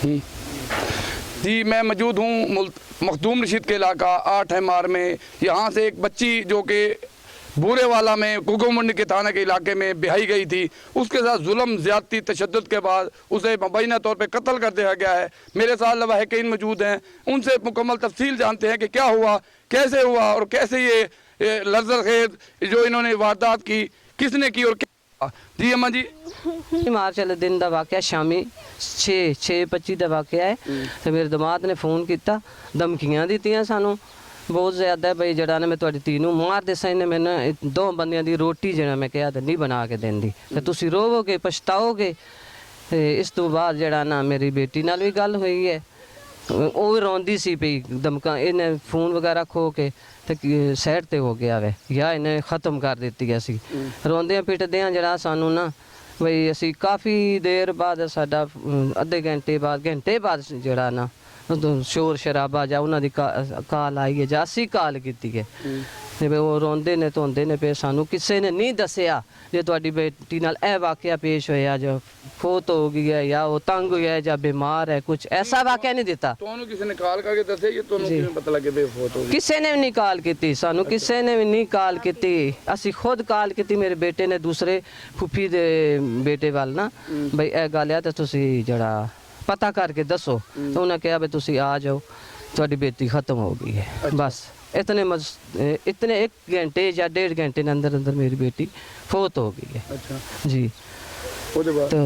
जी मैं मौजूद हूँ मखदूम रशीद के इलाका 8 एमआर में। यहाँ से एक बच्ची जो कि बूरे वाला में कुगो मंडी के थाने के इलाके में ब्याही गई थी, उसके साथ जुल्म ज़्यादती तशद्दुद के बाद उसे मुबैना तौर पे कत्ल कर दिया गया है। मेरे साथ लवाहिकीन मौजूद हैं, उनसे मुकम्मल तफसील जानते हैं कि क्या हुआ, कैसे हुआ और कैसे ये लर्ज़रखेज़ जो इन्होंने वारदात की किसने की और क्या। जी अम्मा जी, मार्च वाले दिन का वाक़या शामी 6:25 का वाक़या है। तो मेरे दमाद ने फोन किया, धमकियां दित्तियां सानू बहुत ज़्यादा भाई जड़ा ने मैं तुहाडी धी नूं मार देसा, इन्हें मैंने 2 बंदियां दी रोटी जड़ा मैं कहा नहीं बना के देंदी ते तुसीं रोवोगे पछताओगे। इस तो बाद जड़ा ना मेरी बेटी नाल भी गल हुई है, वो भी रोंदी सी पई, धमका इन्हें फोन वगैरह खो के ते साइड ते हो गया वे या इन्हें ख़त्म कर दित्ती असी रोंदियां पिटदियां जड़ा सानू ना बई असी काफ़ी देर बाद साडा अद्धे घंटे बाद जड़ा ना शोर शराबा जा उन्हां दी काल आई है जा असी काल कीती है ते वो रोंदे ने धोंदे ने पे सानू किसी ने नहीं दसिया जे तुहाडी बेटी नाल ए वाक़या पेश होया जो फौत हो गई है या वो तंग होया है या बीमार है, कुछ ऐसा वाक़या नहीं दिता। ਤੁਹਾਨੂੰ ਕਿਸੇ ਨੇ ਕਾਲ ਕਰਕੇ ਦੱਸਿਆ ਇਹ ਤੁਹਾਨੂੰ ਕਿਵੇਂ ਪਤਾ ਲੱਗੇ ਬੇ ਫੌਤ ਹੋ ਗਈ? किसी ने भी नहीं काल की सानू, किसी ने भी नहीं काल की। असी खुद काल की मेरे बेटे ने दूसरे फुफी दे बेटे वाल ना बई ए गल है तो तुसी जड़ा पता करके दसो। तो उन्हें कहा भाई तुसी आ जाओ, थोड़ी बेटी खत्म हो गई है। बस इतने 1 घंटे या 1.5 घंटे के अंदर अंदर मेरी बेटी फौत हो गई है। अच्छा जी तो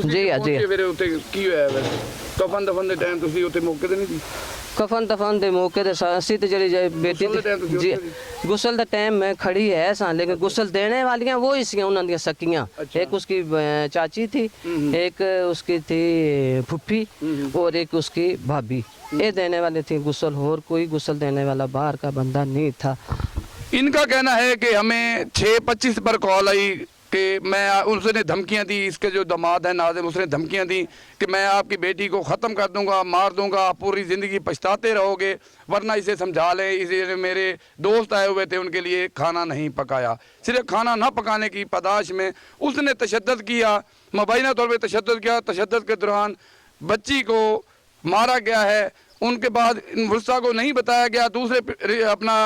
ਜੀ ਆ ਜੀ ਫਿਰ ਉੱਤੇ ਕੀ ਹੋਇਆ ਵੈਸੇ ਕਫਨ ਦਫਨ ਦੇ ਟਾਈਮ ਤੁਸੀਂ ਉੱਤੇ ਮੌਕੇ ਤੇ ਨਹੀਂ ਸੀ? कफन दफन दे मौके ते असी ते जड़ी बेटी जी गुसल दा टाइम मैं खड़ी है सा, लेकिन गुसल देने वालियां वो ही सी उन्हां दी सकियां। एक उसकी चाची थी, एक उसकी थी फुफी और एक उसकी भाभी, ये देने वाले थे गुसल, और कोई गुसल देने वाला बाहर का बंदा नहीं था। इनका कहना है कि हमें 6:25 पर कॉल आई कि मैं उसने धमकियां दी, इसके जो दामाद है नाज़िम उसने धमकियां दी कि मैं आपकी बेटी को ख़त्म कर दूंगा, मार दूंगा, आप पूरी ज़िंदगी पछताते रहोगे, वरना इसे समझा लें। इसे मेरे दोस्त आए हुए थे, उनके लिए खाना नहीं पकाया। सिर्फ खाना ना पकाने की पदाश में उसने तशद्दुद किया, मुबैना तौर पर तशद्दुद किया। तशद्दुद के दौरान बच्ची को मारा गया है। उनके बाद मुर्सा को नहीं बताया गया, दूसरे अपना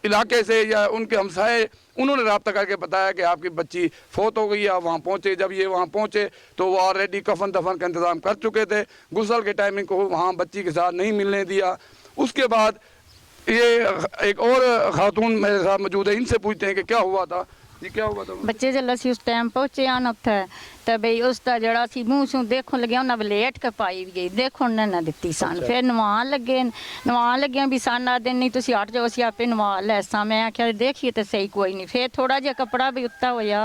इलाके से या उनके हमसाए उन्होंने रब्ता करके बताया कि आपकी बच्ची फौत हो गई है। वहाँ पहुँचे, जब ये वहाँ पहुँचे तो वो ऑलरेडी कफन दफन का इंतज़ाम कर चुके थे। गुसल के टाइमिंग को वहाँ बच्ची के साथ नहीं मिलने दिया। उसके बाद ये एक और खातून मेरे साथ मौजूद है, इनसे पूछते हैं कि क्या हुआ था जी, क्या हुआ था? बच्चे जल्द असी उस टाइम पहुँचे आन उत्थे तो बई उसका जड़ा सी मूँह सूँ देखने लगे उन्हें वलेट के पाई भी गई, देखो उन्हें ना दिती सन। फिर नवान लगे भी सन आ दिन नहीं तुसी हट जाओ, असी आपे नवा लैसा। मैं आख्या देखिए तो सही कोई नहीं। फिर थोड़ा जहा कपड़ा भी उत्ता होया,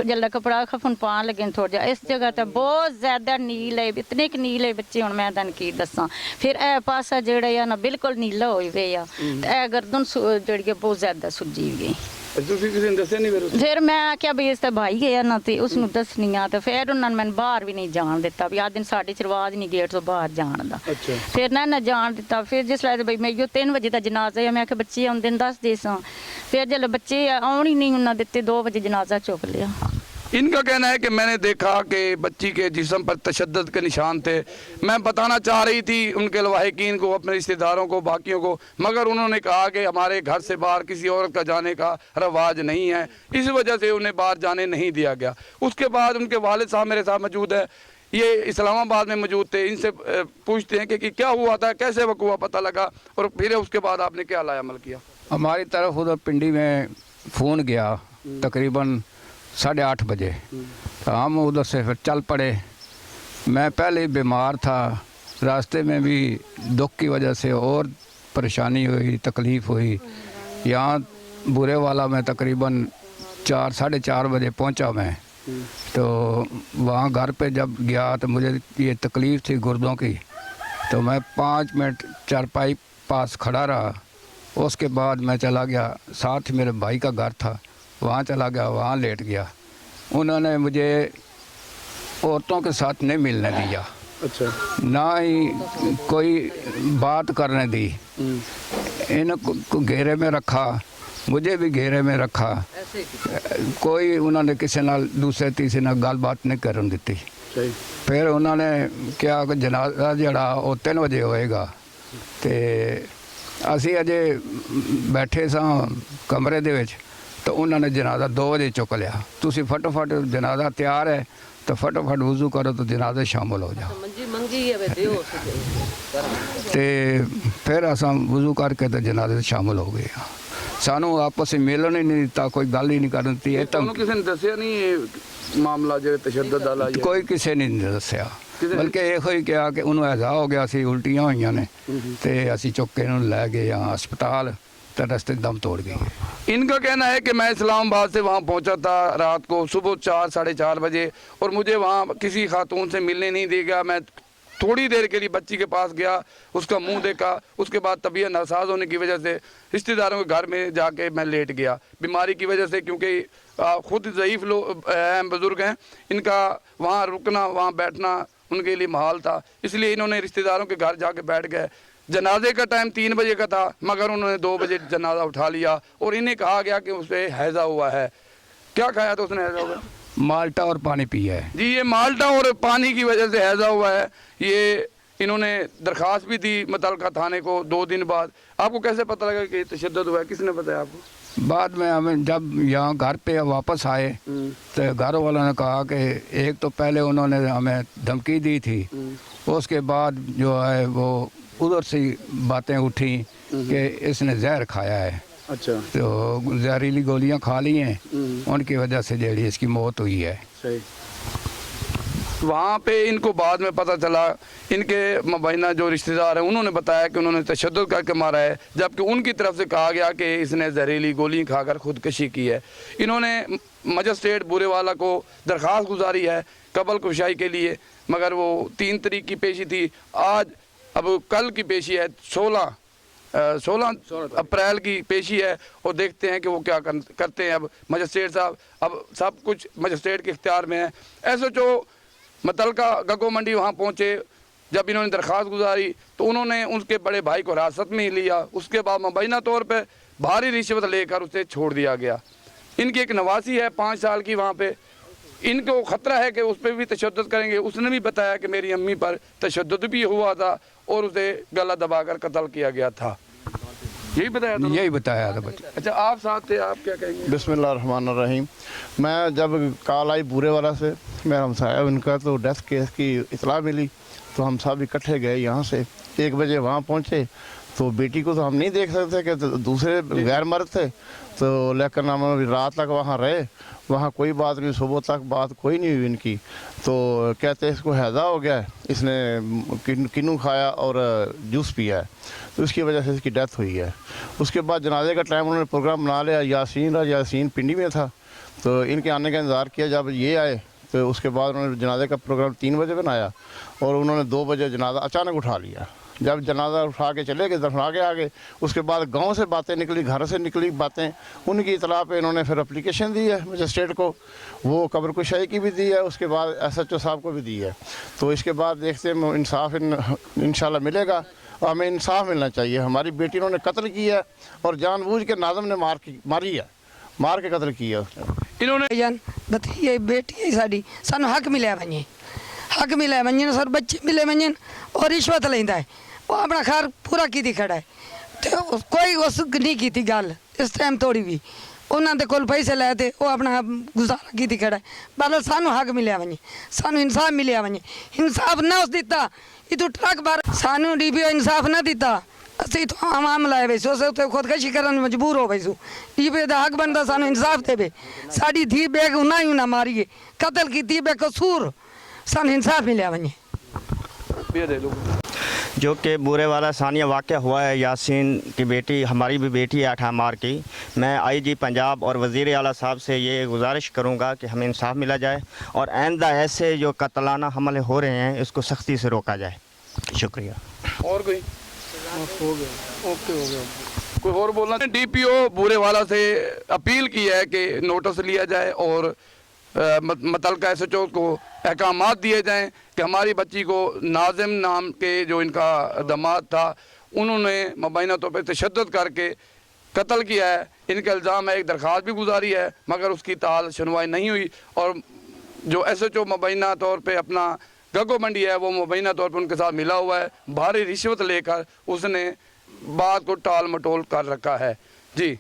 जल्द कपड़ा खफन पान लगे थोड़ा जहा। इस जगह तो बहुत ज़्यादा नील है, इतने क नील है बच्चे हूँ मैं तन की दसा। फिर ए पासा जड़ा है ना बिल्कुल नीला हो गया, ए गर्दन जड़ी बहुत ज़्यादा सुजी गई। फिर मैं आख्या भी इस भाई गया ना तो उसनों दसनी आ, तो फिर उन्होंने मैंने बाहर भी नहीं जान दिता भी आ दिन साढ़े च रवाज नहीं गेट तो बाहर जान का। फिर ना जान दिता। फिर जिसलै बई मैं 3 बजे का जनाजा है, मैं आख्या बच्चे आउंदे न दस दे सा। फिर जल्द बच्चे आउन ही नहीं उन्होंने दिते, 2 बजे जनाजा चुक लिया। इनका कहना है कि मैंने देखा कि बच्ची के जिस्म पर तशद्दुद के निशान थे। मैं बताना चाह रही थी उनके लवाहिकीन को, अपने रिश्तेदारों को, बाकियों को, मगर उन्होंने कहा कि हमारे घर से बाहर किसी औरत का जाने का रवाज नहीं है, इस वजह से उन्हें बाहर जाने नहीं दिया गया। उसके बाद उनके वालिद साहब मेरे साथ मौजूद है, ये इस्लामाबाद में मौजूद थे। इनसे पूछते हैं कि क्या हुआ था, कैसे वक़्त हुआ, पता लगा, और फिर उसके बाद आपने क्या लाया अमल किया? हमारी तरफ उधर पिंडी में फ़ोन गया तकरीबन 8:30 बजे, तो हम उधर से फिर चल पड़े। मैं पहले ही बीमार था, रास्ते में भी दुख की वजह से और परेशानी हुई, तकलीफ़ हुई। यहाँ बुरे वाला में तकरीबन 4-4:30 बजे पहुँचा मैं। तो वहाँ घर पे जब गया तो मुझे ये तकलीफ़ थी गुर्दों की, तो मैं 5 मिनट चारपाई पास खड़ा रहा। उसके बाद मैं चला गया, साथ मेरे भाई का घर था, वहाँ चला गया, वहाँ लेट गया। उन्होंने मुझे औरतों के साथ नहीं मिलने दिया। अच्छा। ना ही कोई बात करने दी। इनको घेरे में रखा, मुझे भी घेरे में रखा। कोई उन्होंने किसी नाल दूसरे तीसरे नाल गल बात नहीं करन दी। ਸਹੀ। ਫਿਰ ਉਹਨਾਂ ਨੇ ਕਿਹਾ ਕਿ ਜਨਾਜ਼ਾ ਜਿਹੜਾ ਉਹ 3 ਵਜੇ ਹੋਏਗਾ, ਤੇ ਅਸੀਂ ਅਜੇ ਬੈਠੇ ਸਾਂ ਕਮਰੇ ਦੇ ਵਿੱਚ, ਤਾਂ ਉਹਨਾਂ ਨੇ ਜਨਾਜ਼ਾ 2 ਵਜੇ ਚੁੱਕ ਲਿਆ। ਤੁਸੀਂ ਫਟਾਫਟ ਜਨਾਜ਼ਾ ਤਿਆਰ ਹੈ ਤਾਂ ਫਟਾਫਟ ਵਜ਼ੂ ਕਰੋ ਤਾਂ ਜਨਾਜ਼ੇ ਸ਼ਾਮਲ ਹੋ ਜਾਓ। ਮੰਗੀ ਹੈ ਵੇ ਦਿਓ ਤੇ ਫਿਰ ਅਸਾਂ ਵਜ਼ੂ ਕਰਕੇ ਤੇ ਜਨਾਜ਼ੇ ਸ਼ਾਮਲ ਹੋ ਗਏ। ਸਾਨੂੰ ਆਪਸ ਵਿੱਚ ਮਿਲਣ ਹੀ ਨਹੀਂ ਦਿੱਤਾ, ਕੋਈ ਗੱਲ ਹੀ ਨਹੀਂ ਕਰਨ ਦਿੱਤੀ। ਇਹ ਤਾਂ ਤੁਹਾਨੂੰ ਕਿਸੇ ਨੇ ਦੱਸਿਆ ਨਹੀਂ ਇਹ ਮਾਮਲਾ ਜਿਹੜਾ ਤਸ਼ੱਦਦ ਵਾਲਾ ਹੈ? ਕੋਈ ਕਿਸੇ ਨੇ ਨਹੀਂ ਦੱਸਿਆ, ਕਿਸੇ ਨੇ- ਬਲਕਿ ਇਹੋ ਹੀ ਕਿਹਾ ਕਿ ਉਹਨੂੰ ਹੈਜ਼ਾ ਹੋ ਗਿਆ ਸੀ, ਉਲਟੀਆਂ ਹੋਈਆਂ ਨੇ, ਤੇ ਅਸੀਂ ਚੁੱਕ ਕੇ ਇਹਨੂੰ ਲੈ ਗਏ ਹਸਪਤਾਲ, तो रास्ते दम तोड़ गई। इनका कहना है कि मैं इस्लामाबाद से वहाँ पहुँचा था रात को सुबह 4 साढ़े 4 बजे, और मुझे वहाँ किसी खातून से मिलने नहीं देगा। मैं थोड़ी देर के लिए बच्ची के पास गया, उसका मुंह देखा, उसके बाद तबीयत नासाज होने की वजह से रिश्तेदारों के घर में जाके मैं लेट गया बीमारी की वजह से, क्योंकि खुद ज़ईफ़ लोग हैं, बुज़ुर्ग हैं, इनका वहाँ रुकना वहाँ बैठना उनके लिए महाल था, इसलिए इन्होंने रिश्तेदारों के घर जाके बैठ गए। जनाजे का टाइम 3 बजे का था, मगर उन्होंने 2 बजे जनाजा उठा लिया और इन्हें कहा गया कि उसे हैज़ा हुआ है। क्या खाया था उसने हैज़ा हुआ? माल्टा और पानी पिया है जी। ये माल्टा और पानी की वजह से हैज़ा हुआ है। ये इन्होंने दरख्वास्त भी दी मुतलका थाने को 2 दिन बाद। आपको कैसे पता लगा कि तशद्दुद हुआ है? किसने बताया आपको? बाद में हमें जब यहाँ घर पे वापस आए तो घर वालों ने कहा कि एक तो पहले उन्होंने हमें धमकी दी थी, उसके बाद जो है वो उधर से बातें उठी कि इसने जहर खाया है, अच्छा, तो जहरीली गोलियां खा ली हैं, उनकी वजह से जेडी इसकी मौत हुई है। सही। वहाँ पे इनको बाद में पता चला, इनके मुबैना जो रिश्तेदार हैं उन्होंने बताया कि उन्होंने तशद्दुद करके मारा है, जबकि उनकी तरफ से कहा गया कि इसने जहरीली गोली खाकर खुदकशी की है। इन्होंने मजिस्ट्रेट बूरेवाला को दरख्वास्त गुजारी है कबल कुशाई के लिए, मगर वो 3 तारीख की पेशी थी, आज अब कल की पेशी है 16 अप्रैल की पेशी है, और देखते हैं कि वो क्या करते हैं। अब मजिस्ट्रेट साहब, अब सब कुछ मजिस्ट्रेट के इख्तियार में है। SHO मतलका गगो मंडी वहाँ पहुँचे, जब इन्होंने दरख्वास्त गुजारी तो उन्होंने उनके बड़े भाई को हिरासत में ही लिया, उसके बाद मुबैना तौर पर भारी रिश्वत लेकर उसे छोड़ दिया गया। इनकी एक नवासी है 5 साल की, वहाँ पे इनको ख़तरा है कि उस पर भी तशद्दुद करेंगे। उसने भी बताया कि मेरी अम्मी पर तशद्दुद भी हुआ था और उसे गला दबाकर कत्ल किया गया था। यही बताया था? यही बताया था बच्चे। अच्छा, आप साथ थे, आप क्या कहेंगे? बिस्मिल्लाहिर्रहमानिर्रहीम। मैं जब कॉल आई बूरेवाला से, मेरा हमसाया उनका तो डेथ केस की इतला मिली, तो हम सब इकट्ठे गए यहाँ से। 1 बजे वहाँ पहुँचे तो बेटी को तो हम नहीं देख सकते कि दूसरे गैर मर्द थे, तो लेकिन हम रात तक वहाँ रहे, वहाँ कोई बात नहीं, सुबह तक बात कोई नहीं हुई इनकी। तो कहते इसको हैज़ा हो गया है, इसने किन्नू खाया और जूस पिया है, तो उसकी वजह से इसकी डेथ हुई है। उसके बाद जनाजे का टाइम उन्होंने प्रोग्राम बना लिया, यासीन पिंडी में था, तो इनके आने का इंतज़ार किया। जब ये आए तो उसके बाद उन्होंने जनाजे का प्रोग्राम 3 बजे बनाया, और उन्होंने 2 बजे जनाजा अचानक उठा लिया। जब जनाजा उठा के चले गए, दफना के आ गए, उसके बाद गांव से बातें निकली, घर से निकली बातें, उनकी इतला पे इन्होंने फिर एप्लीकेशन दी है मजिस्ट्रेट को, वो कब्र कुशाई की भी दी है, उसके बाद SHO साहब को भी दी है। तो इसके बाद देखते हैं इंसाफ इंशाल्लाह मिलेगा, और हमें इंसाफ मिलना चाहिए। हमारी बेटी इन्होंने कत्ल किया है, और जानबूझ के नाज़म ने मार के कत्ल किया उसने। इन्होंने बथी बेटी है साड़ी, सानू हक मिले वंजन सर, बच्चे मिले वंजन, और रिश्वत लेंदा है, वो अपना घर पूरा की खड़ा है, तो कोई उस नहीं की गल इस टाइम थोड़ी भी उन्होंने कोल पैसे लाए थे, वो अपना गुजारा की खड़ा है। पर सानू हक मिले वंजे, सानू इंसाफ मिले वंजे, इंसाफ ना उस दिता, इतों ट्रक बार सानू DPO इंसाफ ना दिता, असी तो आम लाए वैसो से तो खुदकशी करने मजबूर हो वैसू। DPO का हक बनता सानू इंसाफ देवे, साड़ी धी बेग उन्ना ही ना मारिए, कतल की बेकसूर, सानू इंसाफ मिले वंजे। जो कि बूरेवाला सानिया वाक़या हुआ है, यासीन की बेटी, हमारी भी बेटी है 8 मार की। मैं IG पंजाब और वज़ीर आला साहब से ये गुजारिश करूँगा कि हमें इंसाफ मिला जाए, और आइंदा ऐसे जो कत्लाना हमले हो रहे हैं इसको सख्ती से रोका जाए। शुक्रिया। और कोई हो गया कोई और बोलना? DPO बूरेवाला से अपील की है कि नोटिस लिया जाए और मुतलका SHO को अहकामात दिए जाएं कि हमारी बच्ची को नाज़िम नाम के जो इनका दामाद था, उन्होंने मुबैना तौर पर तशद्दुद करके कत्ल किया है। इनका इल्ज़ाम है, एक दरख्वास्त भी गुजारी है, मगर उसकी ताल सुनवाई नहीं हुई, और जो SHO मुबैना तौर पे अपना गगो मंडी है वो मुबैना तौर पे उनके साथ मिला हुआ है, भारी रिश्वत लेकर उसने बात को टाल मटोल कर रखा है। जी।